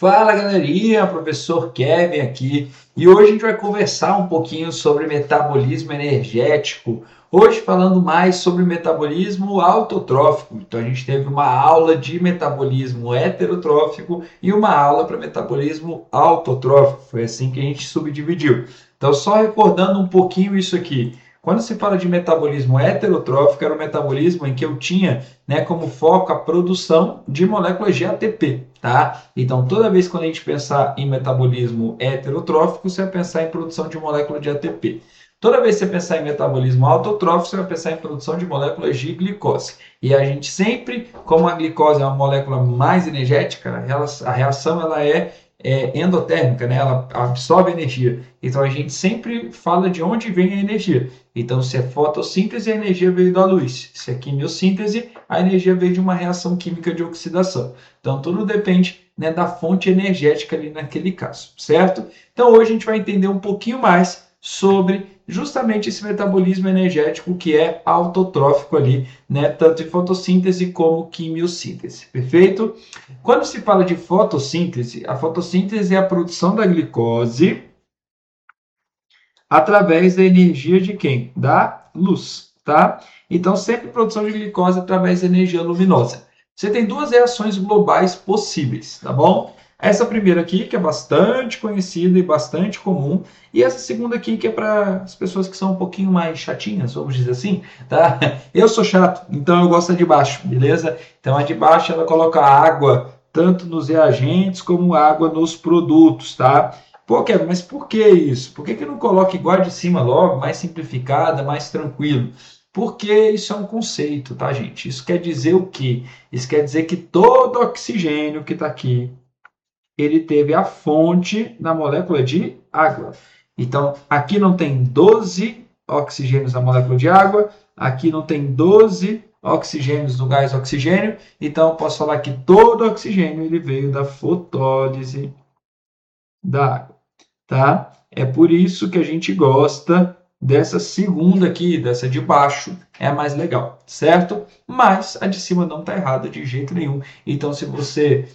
Fala galerinha, professor Kevin aqui e hoje a gente vai conversar um pouquinho sobre metabolismo energético. Hoje falando mais sobre metabolismo autotrófico. Então a gente teve uma aula de metabolismo heterotrófico e uma aula para metabolismo autotrófico. Foi assim que a gente subdividiu. Então só recordando um pouquinho isso aqui. Quando se fala de metabolismo heterotrófico, era o metabolismo em que eu tinha como foco a produção de moléculas de ATP, tá? Então, toda vez que a gente pensar em metabolismo heterotrófico, você vai pensar em produção de molécula de ATP. Toda vez que você pensar em metabolismo autotrófico, você vai pensar em produção de moléculas de glicose. E a gente sempre, como a glicose é uma molécula mais energética, a reação ela é endotérmica, né? Ela absorve energia. Então a gente sempre fala de onde vem a energia. Então, se é fotossíntese, a energia veio da luz. Se é quimiossíntese, a energia veio de uma reação química de oxidação. Então, tudo depende da fonte energética ali naquele caso, certo? Então, hoje a gente vai entender um pouquinho mais sobre justamente esse metabolismo energético que é autotrófico ali, tanto em fotossíntese como quimiossíntese, perfeito? Quando se fala de fotossíntese, a fotossíntese é a produção da glicose através da energia de quem? Da luz, tá? Então, sempre produção de glicose através da energia luminosa. Você tem duas reações globais possíveis, tá bom? Essa primeira aqui, que é bastante conhecida e bastante comum, e essa segunda aqui, que é para as pessoas que são um pouquinho mais chatinhas, vamos dizer assim, tá? Eu sou chato, então eu gosto de baixo, beleza? Então, a de baixo, ela coloca água tanto nos reagentes como água nos produtos, tá? Pô, Kevin, mas por que isso? Por que não coloca igual de cima logo, mais simplificada, mais tranquilo? Porque isso é um conceito, tá, gente? Isso quer dizer o quê? Isso quer dizer que todo oxigênio que está aqui, ele teve a fonte na molécula de água. Então, aqui não tem 12 oxigênios na molécula de água, aqui não tem 12 oxigênios no gás oxigênio, então eu posso falar que todo oxigênio ele veio da fotólise da água. Tá? É por isso que a gente gosta dessa segunda aqui, dessa de baixo, é a mais legal, certo? Mas a de cima não está errada de jeito nenhum. Então, se você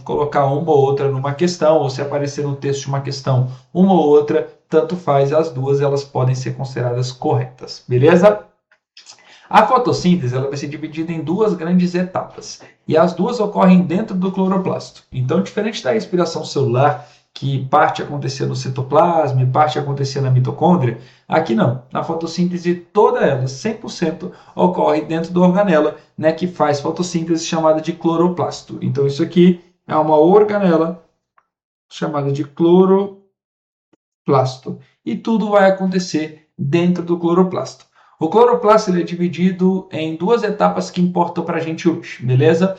colocar uma ou outra numa questão, ou se aparecer no texto de uma questão uma ou outra, tanto faz, as duas elas podem ser consideradas corretas, beleza? A fotossíntese ela vai ser dividida em duas grandes etapas, e as duas ocorrem dentro do cloroplasto. Então, diferente da respiração celular, que parte acontecer no citoplasma e parte acontecer na mitocôndria, aqui não. Na fotossíntese, toda ela, 100%, ocorre dentro da organela, que faz fotossíntese chamada de cloroplasto. Então, isso aqui é uma organela chamada de cloroplasto. E tudo vai acontecer dentro do cloroplasto. O cloroplasto ele é dividido em duas etapas que importam para a gente hoje, beleza?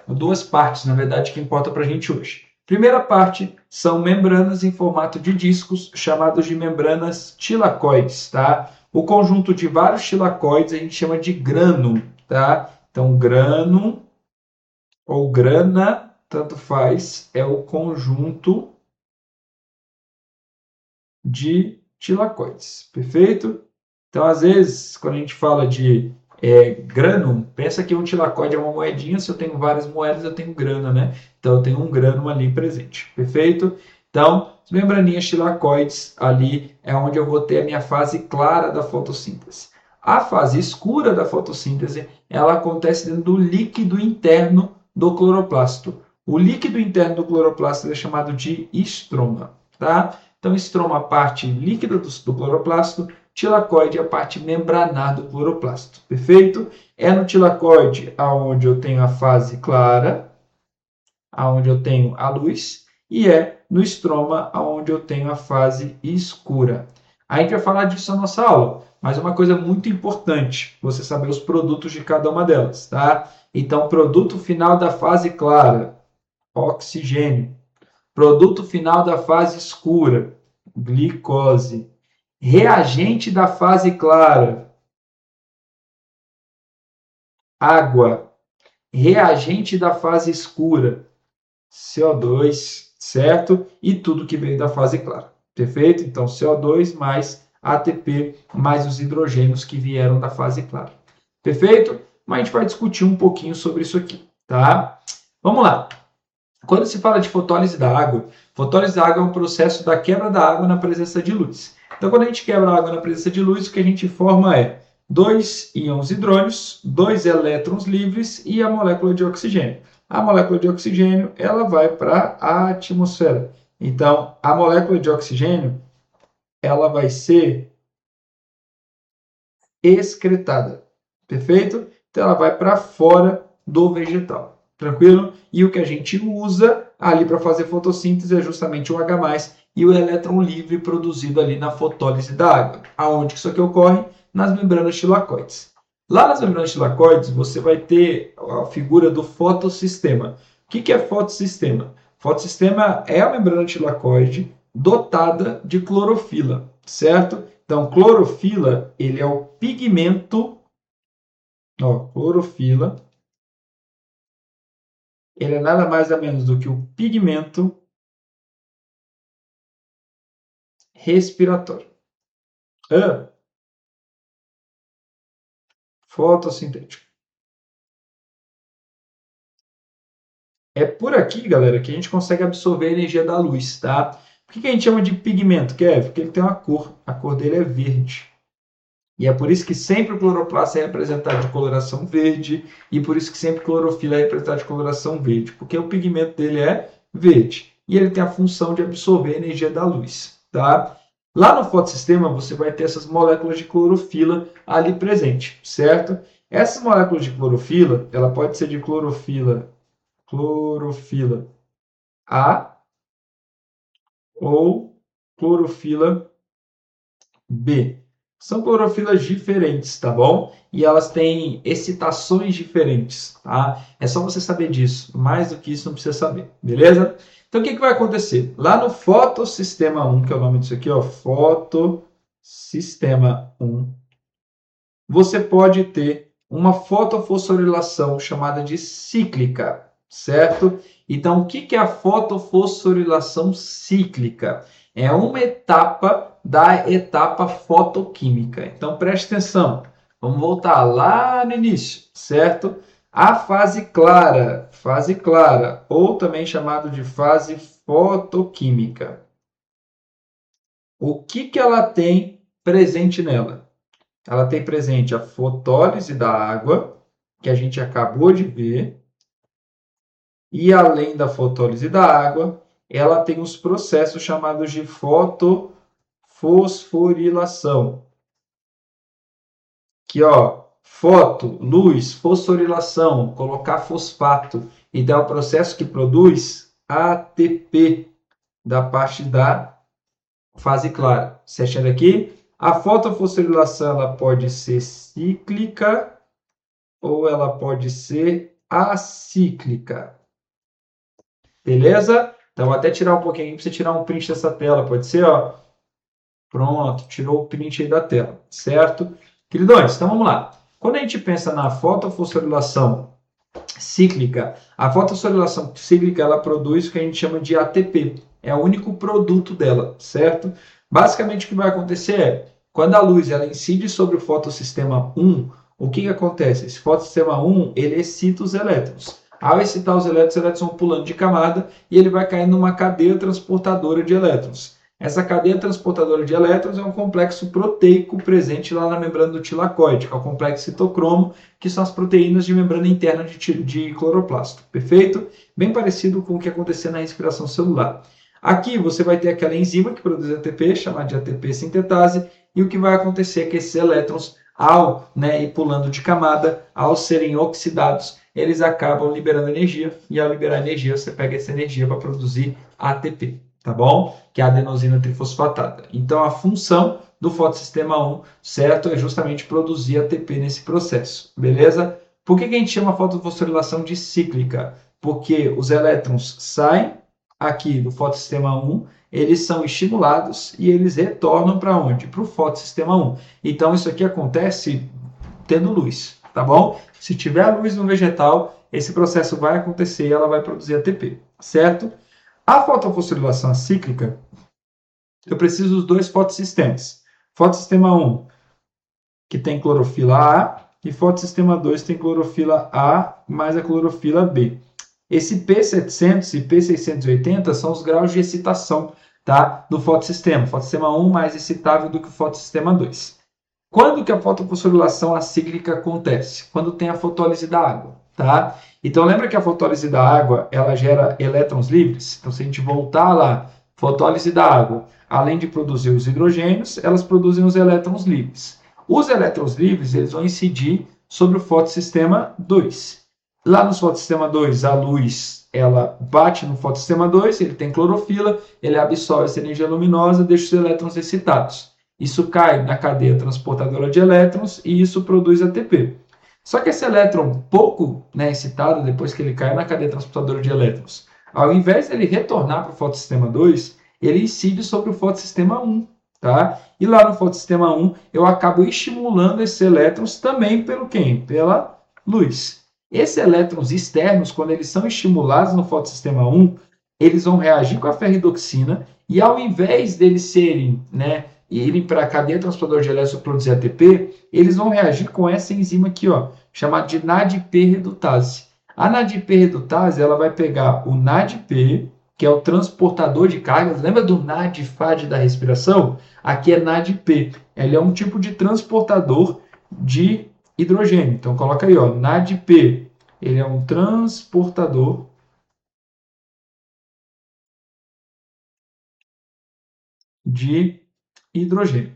Duas partes, na verdade, que importam para a gente hoje. Primeira parte são membranas em formato de discos, chamados de membranas tilacoides, tá? O conjunto de vários tilacoides a gente chama de grano, tá? Então, grano ou grana, tanto faz, é o conjunto de tilacoides, perfeito? Então, às vezes, quando a gente fala de grano, pensa que um tilacoide é uma moedinha, se eu tenho várias moedas, eu tenho grana, né? Então, eu tenho um grano ali presente, perfeito? Então, as membraninhas tilacoides ali é onde eu vou ter a minha fase clara da fotossíntese. A fase escura da fotossíntese, ela acontece dentro do líquido interno do cloroplasto. O líquido interno do cloroplasto é chamado de estroma, tá? Então, estroma a parte líquida do cloroplasto, tilacoide é a parte membranar do cloroplasto, perfeito? É no tilacoide aonde eu tenho a fase clara, aonde eu tenho a luz, e é no estroma aonde eu tenho a fase escura. A gente vai falar disso na nossa aula, mas é uma coisa muito importante você saber os produtos de cada uma delas, tá? Então, produto final da fase clara, oxigênio. Produto final da fase escura, glicose. Reagente da fase clara, água. Reagente da fase escura, CO2, certo? E tudo que veio da fase clara, perfeito? Então, CO2 mais ATP mais os hidrogênios que vieram da fase clara, perfeito? Mas a gente vai discutir um pouquinho sobre isso aqui, tá? Vamos lá. Quando se fala de fotólise da água é um processo da quebra da água na presença de luz. Então, quando a gente quebra a água na presença de luz, o que a gente forma é dois íons hidrônios, dois elétrons livres e a molécula de oxigênio. A molécula de oxigênio ela vai para a atmosfera. Então, a molécula de oxigênio ela vai ser excretada, perfeito? Então, ela vai para fora do vegetal, tranquilo? E o que a gente usa ali para fazer fotossíntese é justamente o H+, e o elétron livre produzido ali na fotólise da água. Aonde isso aqui ocorre? Nas membranas tilacoides. Lá nas membranas tilacoides, você vai ter a figura do fotossistema. O que é fotossistema? Fotossistema é a membrana tilacoide dotada de clorofila, certo? Então, clorofila, ele é o pigmento, clorofila, ele é nada mais nada menos do que o pigmento respiratório. Fotossintético. É por aqui, galera, que a gente consegue absorver a energia da luz, tá? Por que a gente chama de pigmento, Kev? Porque ele tem uma cor. A cor dele é verde. E é por isso que sempre o cloroplasto é representado de coloração verde e por isso que sempre clorofila é representado de coloração verde, porque o pigmento dele é verde e ele tem a função de absorver a energia da luz, tá? Lá no fotossistema você vai ter essas moléculas de clorofila ali presente, certo? Essas moléculas de clorofila, ela pode ser de clorofila A ou clorofila B. São clorofilas diferentes, tá bom? E elas têm excitações diferentes, tá? É só você saber disso. Mais do que isso não precisa saber, beleza? Então o que vai acontecer? Lá no fotossistema 1, que é o nome disso aqui, ó, fotossistema 1, você pode ter uma fotofosforilação chamada de cíclica, certo? Então, o que é a fotofosforilação cíclica? É uma etapa da etapa fotoquímica. Então, preste atenção. Vamos voltar lá no início, certo? A fase clara, ou também chamado de fase fotoquímica. O que ela tem presente nela? Ela tem presente a fotólise da água, que a gente acabou de ver, e além da fotólise da água, ela tem os processos chamados de fotofosforilação. Aqui, ó, foto, luz, fosforilação, colocar fosfato. Então, é o processo que produz ATP da parte da fase clara. Você achando aqui? A fotofosforilação ela pode ser cíclica ou ela pode ser acíclica. Beleza? Então, vou até tirar um pouquinho para você tirar um print dessa tela. Pode ser, ó. Pronto, tirou o print aí da tela, certo? Queridões, então vamos lá. Quando a gente pensa na fotofosforilação cíclica, a fotofosforilação cíclica ela produz o que a gente chama de ATP. É o único produto dela, certo? Basicamente, o que vai acontecer é, quando a luz ela incide sobre o fotossistema 1, o que acontece? Esse fotossistema 1, ele excita os elétrons. Ao excitar os elétrons vão pulando de camada e ele vai cair numa cadeia transportadora de elétrons. Essa cadeia transportadora de elétrons é um complexo proteico presente lá na membrana do tilacoide, que é o complexo citocromo, que são as proteínas de membrana interna de cloroplasto. Perfeito? Bem parecido com o que aconteceu na respiração celular. Aqui você vai ter aquela enzima que produz ATP, chamada de ATP sintetase, e o que vai acontecer é que esses elétrons, ao ir pulando de camada, ao serem oxidados, eles acabam liberando energia, e ao liberar energia, você pega essa energia para produzir ATP, tá bom? Que é a adenosina trifosfatada. Então, a função do fotossistema 1, certo, é justamente produzir ATP nesse processo, beleza? Por que a gente chama a fotofosforilação de cíclica? Porque os elétrons saem aqui do fotossistema 1, eles são estimulados e eles retornam para onde? Para o fotossistema 1. Então, isso aqui acontece tendo luz, tá bom? Se tiver luz no vegetal, esse processo vai acontecer e ela vai produzir ATP, certo? A fotofosforilação cíclica, eu preciso dos dois fotossistemas. Fotossistema 1, que tem clorofila A, e fotossistema 2 tem clorofila A mais a clorofila B. Esse P700 e P680 são os graus de excitação, tá, do fotossistema. Fotossistema 1 mais excitável do que o fotossistema 2. Quando que a fotofosforilação acíclica acontece? Quando tem a fotólise da água, tá? Então, lembra que a fotólise da água, ela gera elétrons livres? Então, se a gente voltar lá, fotólise da água, além de produzir os hidrogênios, elas produzem os elétrons livres. Os elétrons livres, eles vão incidir sobre o fotossistema 2. Lá no fotossistema 2, a luz, ela bate no fotossistema 2, ele tem clorofila, ele absorve essa energia luminosa, deixa os elétrons excitados. Isso cai na cadeia transportadora de elétrons e isso produz ATP. Só que esse elétron pouco, né, excitado, depois que ele cai na cadeia transportadora de elétrons, ao invés de ele retornar para o fotossistema 2, ele incide sobre o fotossistema 1. Tá? E lá no fotossistema 1, eu acabo estimulando esses elétrons também pelo quem? Pela luz. Esses elétrons externos, quando eles são estimulados no fotossistema 1, eles vão reagir com a ferridoxina e ao invés deles serem, né, irem para a cadeia transportadora de elétrons para produzir ATP, eles vão reagir com essa enzima aqui, ó, chamada de NADP redutase. A NADP redutase, ela vai pegar o NADP, que é o transportador de cargas, lembra do NADFAD da respiração? Aqui é NADP, ele é um tipo de transportador de hidrogênio. Então, coloca aí, ó, NADP, ele é um transportador de hidrogênio.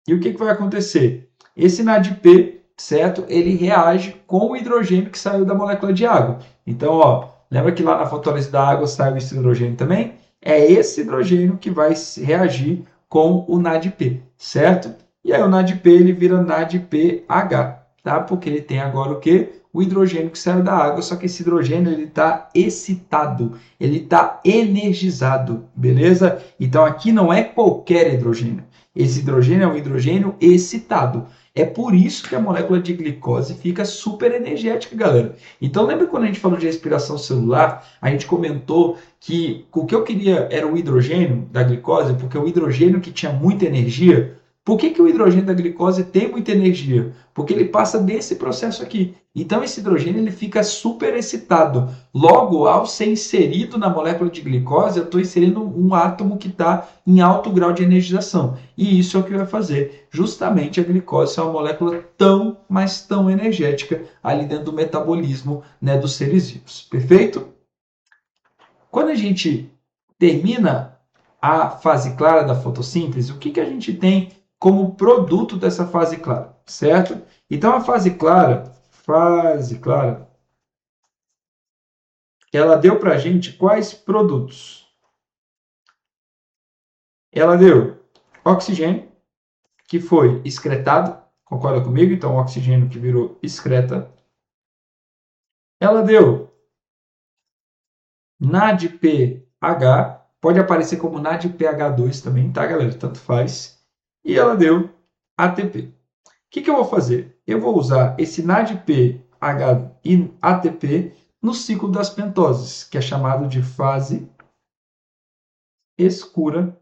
E o que vai acontecer? Esse NADP, certo? Ele reage com o hidrogênio que saiu da molécula de água. Então, ó, lembra que lá na fotólise da água saiu esse hidrogênio também? É esse hidrogênio que vai reagir com o NADP, certo? E aí o NADP ele vira NADPH, tá? Porque ele tem agora o quê? O hidrogênio que saiu da água, só que esse hidrogênio ele está excitado, ele está energizado, beleza? Então aqui não é qualquer hidrogênio. Esse hidrogênio é um hidrogênio excitado. É por isso que a molécula de glicose fica super energética, galera. Então, lembra quando a gente falou de respiração celular? A gente comentou que o que eu queria era o hidrogênio da glicose, porque o hidrogênio que tinha muita energia. Por que o hidrogênio da glicose tem muita energia? Porque ele passa desse processo aqui. Então, esse hidrogênio ele fica super excitado. Logo, ao ser inserido na molécula de glicose, eu estou inserindo um átomo que está em alto grau de energização. E isso é o que vai fazer justamente a glicose ser uma molécula tão, mas tão energética ali dentro do metabolismo, né, dos seres vivos. Perfeito? Quando a gente termina a fase clara da fotossíntese, o que a gente tem como produto dessa fase clara, certo? Então, a fase clara, ela deu para a gente quais produtos? Ela deu oxigênio, que foi excretado, concorda comigo? Então, oxigênio que virou excreta. Ela deu NADPH, pode aparecer como NADPH2 também, tá, galera? Tanto faz. E ela deu ATP. O que eu vou fazer? Eu vou usar esse NADPH e ATP no ciclo das pentoses, que é chamado de fase escura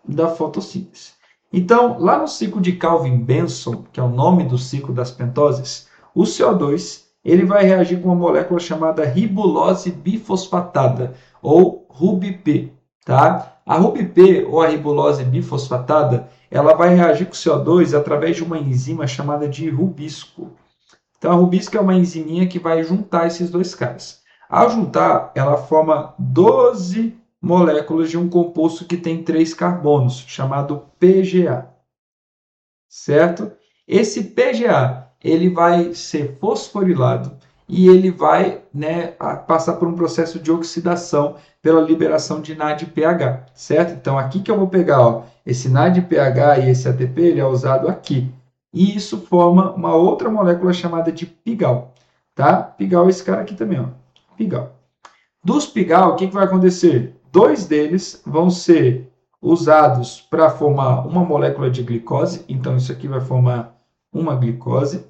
da fotossíntese. Então, lá no ciclo de Calvin-Benson, que é o nome do ciclo das pentoses, o CO2 ele vai reagir com uma molécula chamada ribulose bifosfatada, ou RuBP. Tá? A RuBP, ou a ribulose bifosfatada, ela vai reagir com o CO2 através de uma enzima chamada de rubisco. Então, a rubisco é uma enziminha que vai juntar esses dois caras. Ao juntar, ela forma 12 moléculas de um composto que tem 3 carbonos, chamado PGA. Certo? Esse PGA ele vai ser fosforilado e ele vai, né, passar por um processo de oxidação pela liberação de NADPH, certo? Então, aqui que eu vou pegar, ó, esse NADPH e esse ATP, ele é usado aqui. E isso forma uma outra molécula chamada de pigal, tá? Pigal é esse cara aqui também, ó, pigal. Dos pigal, o que vai acontecer? 2 deles vão ser usados para formar uma molécula de glicose, então isso aqui vai formar uma glicose,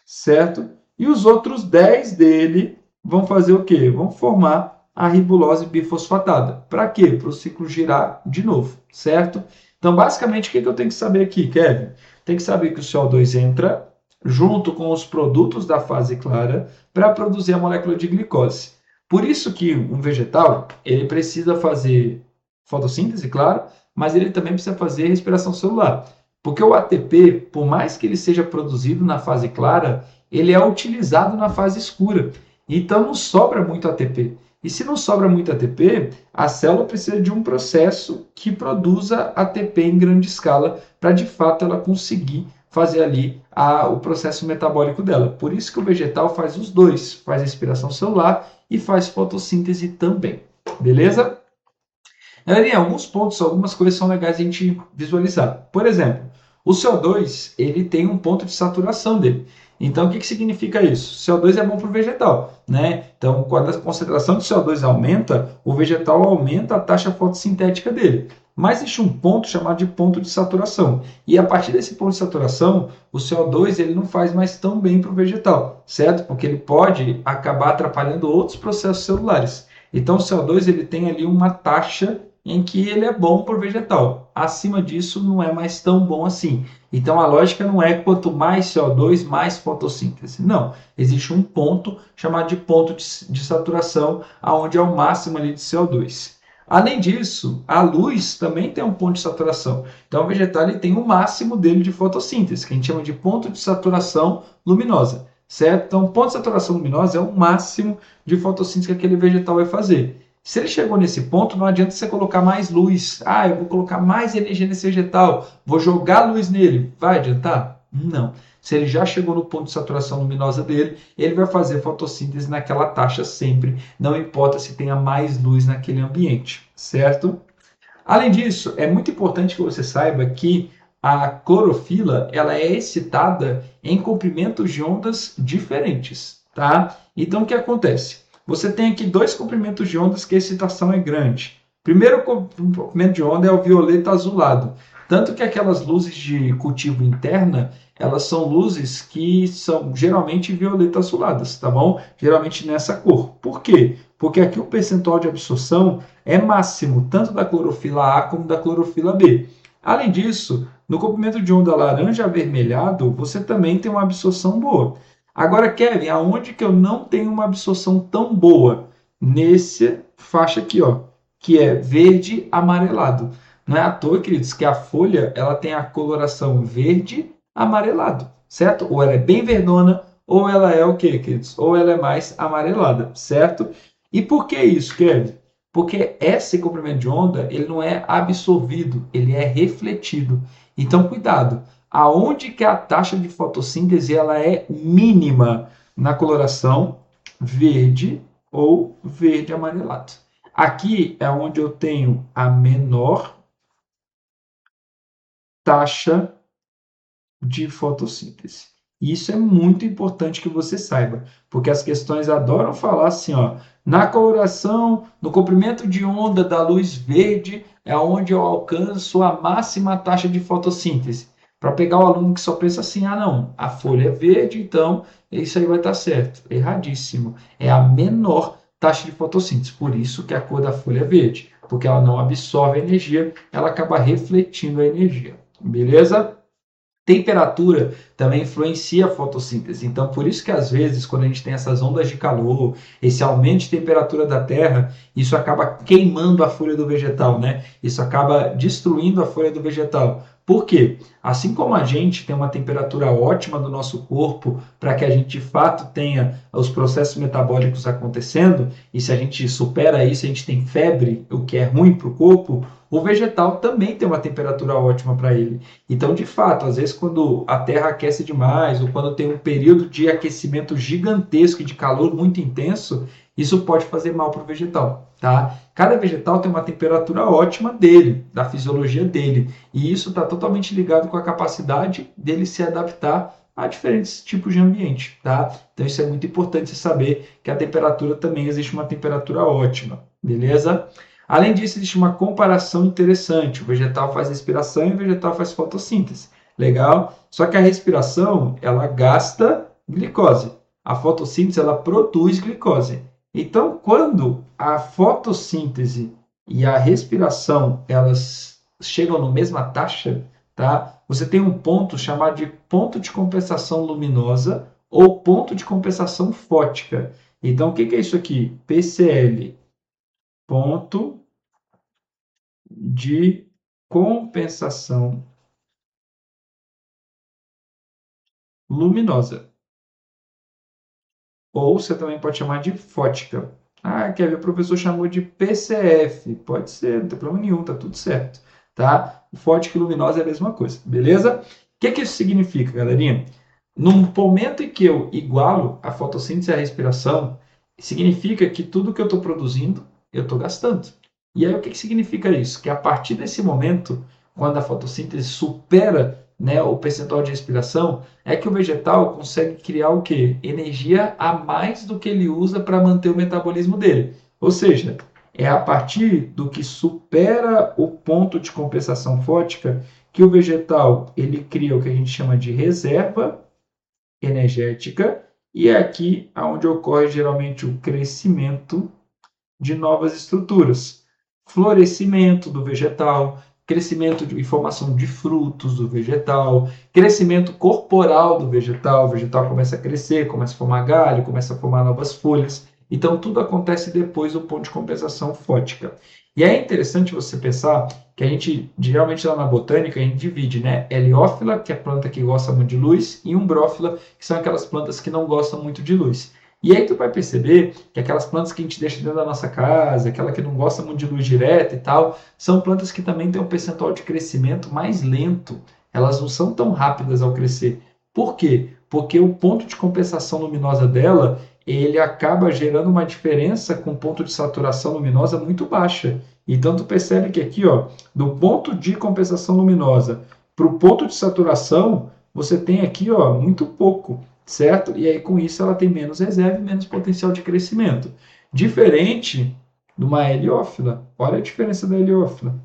certo? E os outros 10 dele vão fazer o quê? Vão formar a ribulose bifosfatada. Para quê? Para o ciclo girar de novo, certo? Então, basicamente, o que eu tenho que saber aqui, Kevin? Tem que saber que o CO2 entra, junto com os produtos da fase clara para produzir a molécula de glicose. Por isso que um vegetal, ele precisa fazer fotossíntese, claro, mas ele também precisa fazer respiração celular. Porque o ATP, por mais que ele seja produzido na fase clara, ele é utilizado na fase escura. Então não sobra muito ATP. E se não sobra muito ATP, a célula precisa de um processo que produza ATP em grande escala para de fato ela conseguir fazer ali o processo metabólico dela. Por isso que o vegetal faz os dois, faz respiração celular e faz fotossíntese também. Beleza? Galerinha, alguns pontos, algumas coisas são legais a gente visualizar. Por exemplo, o CO2 ele tem um ponto de saturação dele. Então, o que significa isso? CO2 é bom para o vegetal, né? Então, quando a concentração de CO2 aumenta, o vegetal aumenta a taxa fotossintética dele. Mas existe um ponto chamado de ponto de saturação. E a partir desse ponto de saturação, o CO2 ele não faz mais tão bem para o vegetal, certo? Porque ele pode acabar atrapalhando outros processos celulares. Então, o CO2 ele tem ali uma taxa em que ele é bom para o vegetal. Acima disso, não é mais tão bom assim. Então, a lógica não é quanto mais CO2, mais fotossíntese. Não. Existe um ponto chamado de ponto de saturação, onde é o máximo ali de CO2. Além disso, a luz também tem um ponto de saturação. Então, o vegetal ele tem o máximo dele de fotossíntese, que a gente chama de ponto de saturação luminosa. Certo? Então, o ponto de saturação luminosa é o máximo de fotossíntese que aquele vegetal vai fazer. Se ele chegou nesse ponto, não adianta você colocar mais luz. Ah, eu vou colocar mais energia nesse vegetal, vou jogar luz nele. Vai adiantar? Não. Se ele já chegou no ponto de saturação luminosa dele, ele vai fazer fotossíntese naquela taxa sempre, não importa se tenha mais luz naquele ambiente, certo? Além disso, é muito importante que você saiba que a clorofila ela é excitada em comprimentos de ondas diferentes, tá? Então, o que acontece? Você tem aqui dois comprimentos de ondas que a excitação é grande. Primeiro comprimento de onda é o violeta azulado. Tanto que aquelas luzes de cultivo interna, elas são luzes que são geralmente violeta azuladas, tá bom? Geralmente nessa cor. Por quê? Porque aqui o percentual de absorção é máximo, tanto da clorofila A como da clorofila B. Além disso, no comprimento de onda laranja avermelhado, você também tem uma absorção boa. Agora, Kevin, aonde que eu não tenho uma absorção tão boa? Nesse faixa aqui, ó, que é verde amarelado. Não é à toa, queridos, que a folha ela tem a coloração verde amarelado, certo? Ou ela é bem verdona, ou ela é o quê, queridos? Ou ela é mais amarelada, certo? E por que isso, Kevin? Porque esse comprimento de onda ele não é absorvido, ele é refletido. Então, cuidado. Aonde que a taxa de fotossíntese ela é mínima? Na coloração verde ou verde amarelado. Aqui é onde eu tenho a menor taxa de fotossíntese. Isso é muito importante que você saiba, porque as questões adoram falar assim, ó, na coloração, no comprimento de onda da luz verde é onde eu alcanço a máxima taxa de fotossíntese. Para pegar o aluno que só pensa assim, ah não, a folha é verde, então isso aí vai estar certo. Erradíssimo. É a menor taxa de fotossíntese, por isso que a cor da folha é verde, porque ela não absorve a energia, ela acaba refletindo a energia. Beleza? Temperatura também influencia a fotossíntese. Então, por isso que às vezes, quando a gente tem essas ondas de calor, esse aumento de temperatura da Terra, isso acaba queimando a folha do vegetal, né? Isso acaba destruindo a folha do vegetal. Por quê? Assim como a gente tem uma temperatura ótima do nosso corpo para que a gente de fato tenha os processos metabólicos acontecendo, e se a gente supera isso, a gente tem febre, o que é ruim para o corpo, o vegetal também tem uma temperatura ótima para ele. Então, de fato, às vezes quando a Terra aquece demais ou quando tem um período de aquecimento gigantesco e de calor muito intenso, isso pode fazer mal para o vegetal, tá? Cada vegetal tem uma temperatura ótima dele, da fisiologia dele, e isso está totalmente ligado com a capacidade dele se adaptar a diferentes tipos de ambiente, tá? Então isso é muito importante saber que a temperatura também existe uma temperatura ótima, beleza? Além disso, existe uma comparação interessante. O vegetal faz respiração e o vegetal faz fotossíntese. Legal? Só que a respiração, ela gasta glicose. A fotossíntese, ela produz glicose. Então, quando a fotossíntese e a respiração, elas chegam na mesma taxa, tá? Você tem um ponto chamado de ponto de compensação luminosa ou ponto de compensação fótica. Então, o que é isso aqui? PCL, ponto de compensação luminosa. Ou você também pode chamar de fótica. Ah, quer ver? O professor chamou de PCF. Pode ser, não tem problema nenhum, tá tudo certo. Tá? Fótica e luminosa é a mesma coisa, beleza? O que isso significa, galerinha? No momento em que eu igualo a fotossíntese e a respiração, significa que tudo que eu estou produzindo, eu estou gastando. E aí, o que significa isso? Que a partir desse momento, quando a fotossíntese supera, né, o percentual de respiração, é que o vegetal consegue criar o quê? Energia a mais do que ele usa para manter o metabolismo dele. Ou seja, é a partir do que supera o ponto de compensação fótica que o vegetal ele cria o que a gente chama de reserva energética, e é aqui onde ocorre geralmente o crescimento de novas estruturas, florescimento do vegetal, crescimento e formação de frutos do vegetal, crescimento corporal do vegetal, o vegetal começa a crescer, começa a formar galho, começa a formar novas folhas. Então, tudo acontece depois do ponto de compensação fótica. E é interessante você pensar que a gente, geralmente lá na botânica, a gente divide, né? Heliófila, que é a planta que gosta muito de luz, e umbrófila, que são aquelas plantas que não gostam muito de luz. E aí tu vai perceber que aquelas plantas que a gente deixa dentro da nossa casa, aquela que não gosta muito de luz direta e tal, são plantas que também têm um percentual de crescimento mais lento. Elas não são tão rápidas ao crescer. Por quê? Porque o ponto de compensação luminosa dela, ele acaba gerando uma diferença com ponto de saturação luminosa muito baixa. Então tu percebe que aqui, ó, do ponto de compensação luminosa para o ponto de saturação, você tem aqui, ó, muito pouco, certo? E aí com isso ela tem menos reserva e menos potencial de crescimento. Diferente de uma heliófila. Olha a diferença da heliófila.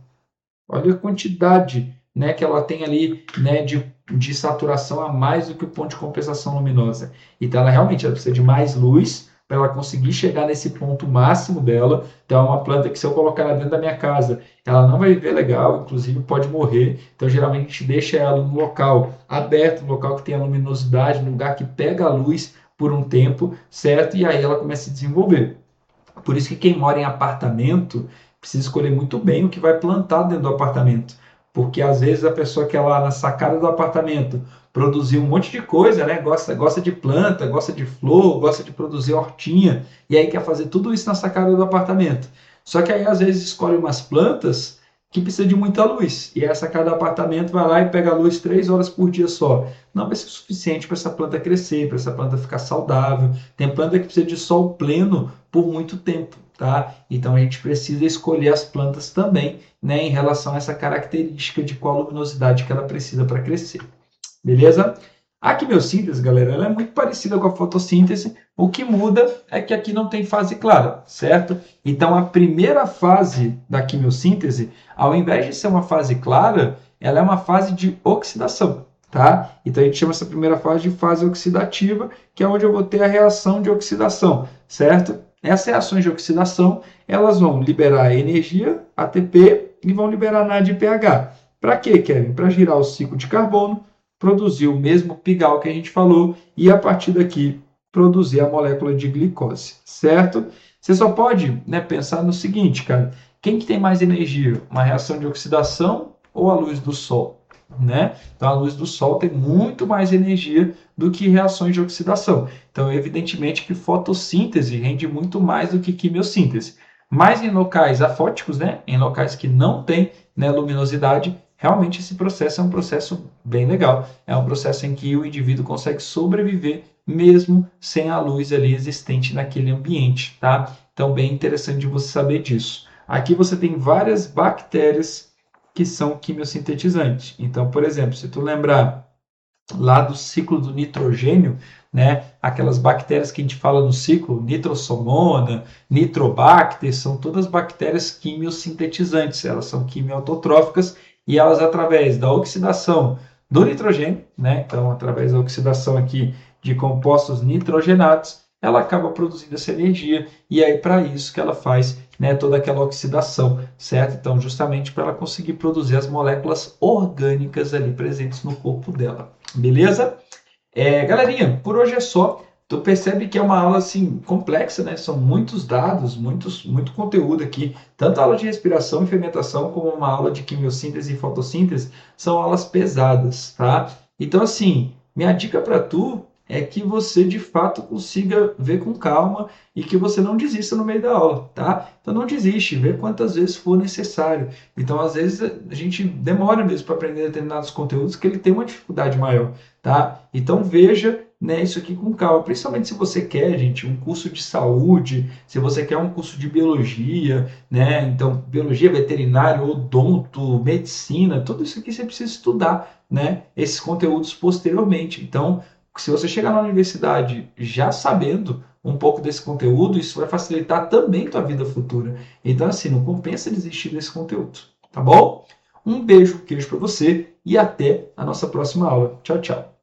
Olha a quantidade, né, que ela tem ali, né, de saturação a mais do que o ponto de compensação luminosa. Então ela realmente ela precisa de mais luz para ela conseguir chegar nesse ponto máximo dela. Então é uma planta que se eu colocar ela dentro da minha casa, ela não vai viver legal, inclusive pode morrer. Então geralmente a gente deixa ela num local aberto, num local que tenha luminosidade, num lugar que pega a luz por um tempo, certo? E aí ela começa a se desenvolver. Por isso que quem mora em apartamento precisa escolher muito bem o que vai plantar dentro do apartamento. Porque às vezes a pessoa quer lá na sacada do apartamento produzir um monte de coisa, né? Gosta de planta, gosta de flor, gosta de produzir hortinha, e aí quer fazer tudo isso na sacada do apartamento. Só que aí às vezes escolhe umas plantas que precisa de muita luz. E essa sacada do apartamento vai lá e pega a luz 3 horas por dia só. Não vai ser suficiente para essa planta crescer, para essa planta ficar saudável. Tem planta que precisa de sol pleno por muito tempo, tá? Então a gente precisa escolher as plantas também, né, em relação a essa característica de qual luminosidade que ela precisa para crescer. Beleza? A quimiossíntese, galera, ela é muito parecida com a fotossíntese. O que muda é que aqui não tem fase clara, certo? Então a primeira fase da quimiossíntese, ao invés de ser uma fase clara, ela é uma fase de oxidação. Tá? Então a gente chama essa primeira fase de fase oxidativa, que é onde eu vou ter a reação de oxidação, certo? Essas reações de oxidação, elas vão liberar energia, ATP, e vão liberar NADPH. Para quê, Kevin? Para girar o ciclo de carbono, produzir o mesmo pigal que a gente falou, e a partir daqui produzir a molécula de glicose, certo? Você só pode, né, pensar no seguinte, cara, quem que tem mais energia? Uma reação de oxidação ou a luz do sol? Né? Então, a luz do sol tem muito mais energia do que reações de oxidação. Então, evidentemente que fotossíntese rende muito mais do que quimiossíntese. Mas em locais afóticos, né? Em locais que não tem, né, luminosidade, realmente esse processo é um processo bem legal. É um processo em que o indivíduo consegue sobreviver mesmo sem a luz ali existente naquele ambiente, tá? Então, bem interessante de você saber disso. Aqui você tem várias bactérias que são quimiosintetizantes. Então, por exemplo, se tu lembrar lá do ciclo do nitrogênio, né, aquelas bactérias que a gente fala no ciclo, nitrossomona, nitrobacter, são todas bactérias quimiosintetizantes, elas são quimioautotróficas e elas, através da oxidação do nitrogênio, né, então, através da oxidação aqui de compostos nitrogenados, ela acaba produzindo essa energia e é para isso que ela faz, né, toda aquela oxidação, certo? Então, justamente para ela conseguir produzir as moléculas orgânicas ali presentes no corpo dela. Beleza? Galerinha, por hoje é só. Tu percebe que é uma aula assim complexa, né? São muitos dados, muito conteúdo aqui. Tanto a aula de respiração e fermentação como uma aula de quimiossíntese e fotossíntese são aulas pesadas, tá? Então assim, minha dica para tu é que você de fato consiga ver com calma e que você não desista no meio da aula, tá? Então não desiste, vê quantas vezes for necessário. Então às vezes a gente demora mesmo para aprender determinados conteúdos que ele tem uma dificuldade maior, tá? Então veja, né, isso aqui com calma, principalmente se você quer, gente, um curso de saúde, se você quer um curso de biologia, né, então biologia veterinária, odonto, medicina, tudo isso aqui você precisa estudar, né, esses conteúdos posteriormente. Então, se você chegar na universidade já sabendo um pouco desse conteúdo, isso vai facilitar também tua vida futura. Então, assim, não compensa desistir desse conteúdo, tá bom? Um beijo, queijo para você e até a nossa próxima aula. Tchau, tchau.